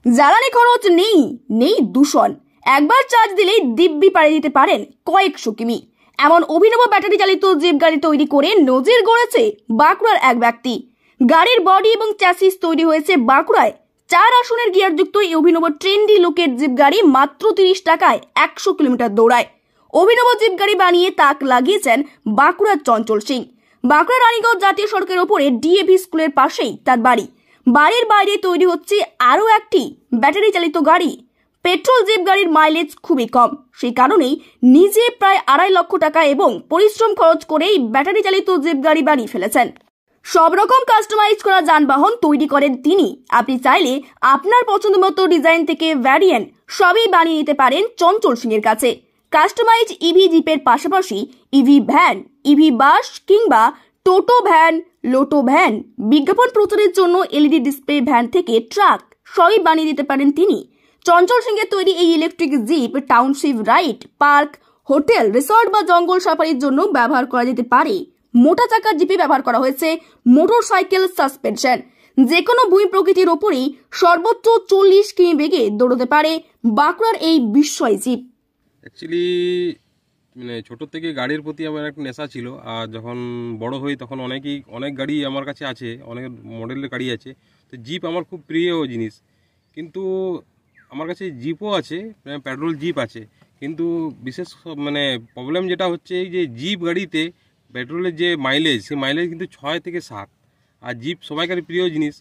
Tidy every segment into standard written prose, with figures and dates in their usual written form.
জ্বালানি খরচ নেই, নেই দূষণ, একবার চার্জ দিলেই দিব্যি পাড়ি দিতে পারেন কয়েকশো কিমি। এমন অভিনব ব্যাটারি চালিত জিপ গাড়ি তৈরি করে নজির গড়েছে বাঁকুড়ার এক ব্যক্তি। গাড়ির বডি এবং চ্যাসিস তৈরি হয়েছে বাঁকুড়ায়। 4 আসনের গিয়ারযুক্ত এই অভিনব ট্রেন্ডি লুকের জিপ গাড়ি মাত্র 30 টাকায় 100 কিলোমিটার দৌড়ায়। অভিনব জিপ গাড়ি বানিয়ে তাক লাগিয়েছেন বাঁকুড়ার চঞ্চল সিং। বাঁকুড়া রানীগঞ্জ জাতীয় সড়কের ওপরে ডিএভি স্কুলের পাশেই তার বাড়ি। বাড়ির বাইরে তৈরি হচ্ছে আরও একটি ব্যাটারি চালিত গাড়ি। পেট্রোল জিপ গাড়ির মাইলেজ খুবই কম, সেই কারণেই নিজে প্রায় 2.5 লক্ষ টাকা এবং পরিশ্রম খরচ করেই ব্যাটারি চালিত জিপ গাড়ি বানিয়ে ফেলেছেন। সব রকম কাস্টমাইজ করা যানবাহন তৈরি করেন তিনি। আপনি চাইলে আপনার পছন্দ মতো ডিজাইন থেকে ভ্যারিয়েন্ট সবই বানিয়ে নিতে পারেন চঞ্চল সিং এর কাছে। কাস্টমাইজ ইভি জিপের পাশাপাশি ইভি ভ্যান, ইভি বাস কিংবা টোটো ভ্যান, লোটো ভ্যান, বিজ্ঞাপন প্রচারের জন্য এলইডি ডিসপ্লে ভ্যান থেকে ট্রাক সবই বানিয়ে দিতে পারেন তিনি। চঞ্চল সিংয়ের তৈরি এই electric jeep township ride, park, hotel, resort বা জঙ্গল সাফারির জন্য ব্যবহার করা যেতে পারে। মোটা চাকার জিপে ব্যবহার করা হয়েছে মোটর সাইকেল সাসপেনশন। যে কোনো ভূমি প্রকৃতির ওপরেই সর্বোচ্চ 40 কিমি বেগে দৌড়তে পারে বাঁকুড়ার এই বিস্ময় জিপ। অ্যাকচুয়ালি মানে ছোটোর থেকে গাড়ির প্রতি আমার একটা নেশা ছিল। আর যখন বড় হই তখন অনেক গাড়ি আমার কাছে আছে, অনেক মডেলের গাড়ি আছে। তো জিপ আমার খুব প্রিয় জিনিস। কিন্তু আমার কাছে জিপও আছে, পেট্রোল জিপ আছে। কিন্তু বিশেষ প্রবলেম যেটা হচ্ছে এই যে জিপ গাড়িতে পেট্রোলের যে মাইলেজ, সেই মাইলেজ কিন্তু 6 থেকে 7। আর জিপ সবাইকার প্রিয় জিনিস।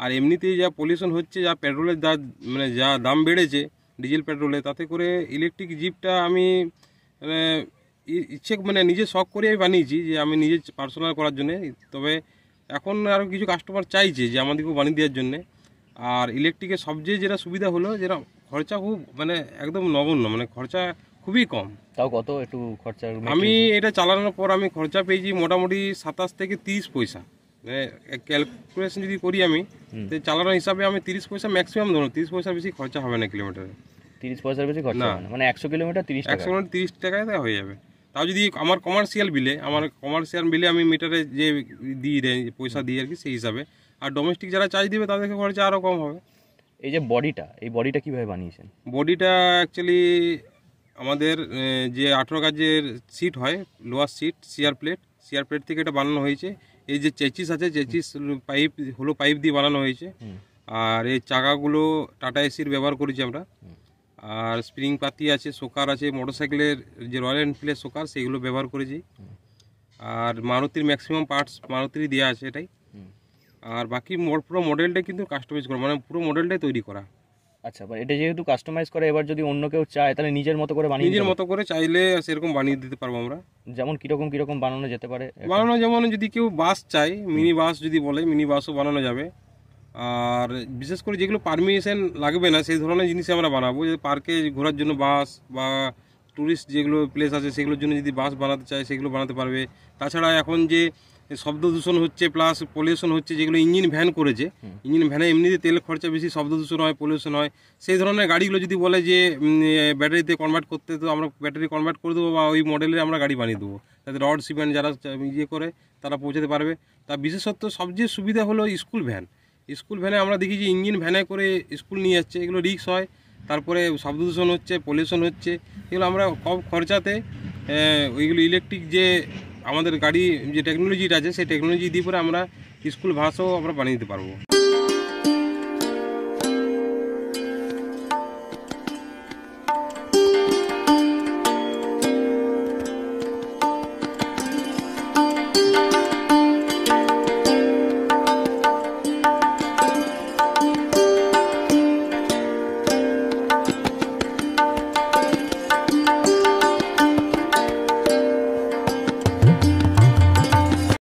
আর এমনিতেই যা পলিউশন হচ্ছে, যা পেট্রোলের যা দাম বেড়েছে ডিজেল পেট্রোলে, তাতে করে ইলেকট্রিক জিপটা আমি নিজে শখ করে আমি বানিয়েছি যে আমি নিজে পার্সোনাল করার জন্য। তবে এখন আরও কিছু কাস্টমার চাইছে যে আমাদেরকেও বানিয়ে দেওয়ার জন্যে। আর ইলেকট্রিকের সবচেয়ে যেটা সুবিধা হলো, যেটা খরচা খুব একদম নগণ্য, খরচা খুবই কম। তাও কত একটু খরচা? আমি এটা চালানোর পর আমি খরচা পেয়েছি মোটামুটি 27 থেকে 30 পয়সা। ক্যালকুলেশন যদি করি আমি, চালানোর হিসাবে আমি 30 পয়সা ম্যাক্সিমাম, ধরুন 30 পয়সার বেশি খরচা হবে না কিলোমিটারে। 30 পয়সার বেশি খরচা হবে না, 100 কিলোমিটার 30 টাকা। 100 কিলোমিটার 30 টাকায় হয়ে যাবে। তাও যদি আমার কমার্শিয়াল বিলে আমি মিটারে যে দিই পয়সা দিই আর কি, সেই হিসাবে। আর ডোমেস্টিক যারা চার্জ দিবে তাদেরকে খরচা আরও কম হবে। এই যে বডিটা কিভাবে বানিয়েছেন? বডিটা অ্যাকচুয়ালি আমাদের যে 18 গাজের সিট হয়, লোয়ার সিট, সিআর প্লেট থেকে এটা বানানো হয়েছে। এই যে চেচিস আছে, চেচিস পাইপ দিয়ে বানানো হয়েছে। আর এই চাকাগুলো টাটা এসির ব্যবহার করেছি আমরা। আর স্প্রিং পাতি আছে, শোকার আছে, মোটরসাইকেলের যে রয়্যাল এনফিল্ডের শোকার, সেগুলো ব্যবহার করেছি। আর মারুতির ম্যাক্সিমাম পার্টস মারুতিরই দেওয়া আছে এটাই। আর বাকি পুরো মডেলটা কিন্তু কাস্টমাইজ করা, পুরো মডেলটাই তৈরি করা। আচ্ছা, এটা যেহেতু কাস্টমাইজ করে, এবার যদি অন্য কেউ চায় তাহলে নিজের মতো করে নিজের মতো করে চাইলে সেরকম বানিয়ে দিতে পারবো আমরা। যেমন কিরকম বানানো যেতে পারে? যেমন যদি কেউ বাস চায়, মিনি বাস যদি বলে, মিনি বাসও বানানো যাবে। আর বিশেষ করে যেগুলো পারমিশন লাগবে না সেই ধরনের জিনিস আমরা বানাবো। যে পার্কে ঘোরার জন্য বাস বা ট্যুরিস্ট যেগুলো প্লেস আছে সেগুলোর জন্য যদি বাস বানাতে চায় সেগুলো বানাতে পারবে। তাছাড়া এখন যে শব্দ দূষণ হচ্ছে প্লাস পলিউশন হচ্ছে, যেগুলো ইঞ্জিন ভ্যান করেছে, ইঞ্জিন ভ্যানে এমনিতে তেল খরচা বেশি, শব্দ দূষণ হয়, পলিউশন হয়, সেই ধরনের গাড়িগুলো যদি বলে যে ব্যাটারিতে কনভার্ট করতে, তো আমরা ব্যাটারি কনভার্ট করে দেবো বা ওই মডেলের আমরা গাড়ি বানিয়ে দেবো, তাতে রড সিমেন্ট যারা করে তারা পৌঁছাতে পারবে। তা বিশেষত সবচেয়ে সুবিধা হলো স্কুল ভ্যানে আমরা দেখি যে ইঞ্জিন ভ্যানে করে স্কুল নিয়ে যাচ্ছে, এগুলো রিস্ক হয়, তারপরে শব্দ দূষণ হচ্ছে, পলিউশন হচ্ছে। এগুলো আমরা কম খরচাতে ওইগুলো ইলেকট্রিক যে আমাদের গাড়ি যে টেকনোলজিটা আছে সেই টেকনোলজি দিয়ে পরে আমরা স্কুল বাসও আমরা বানিয়ে দিতে পারবো।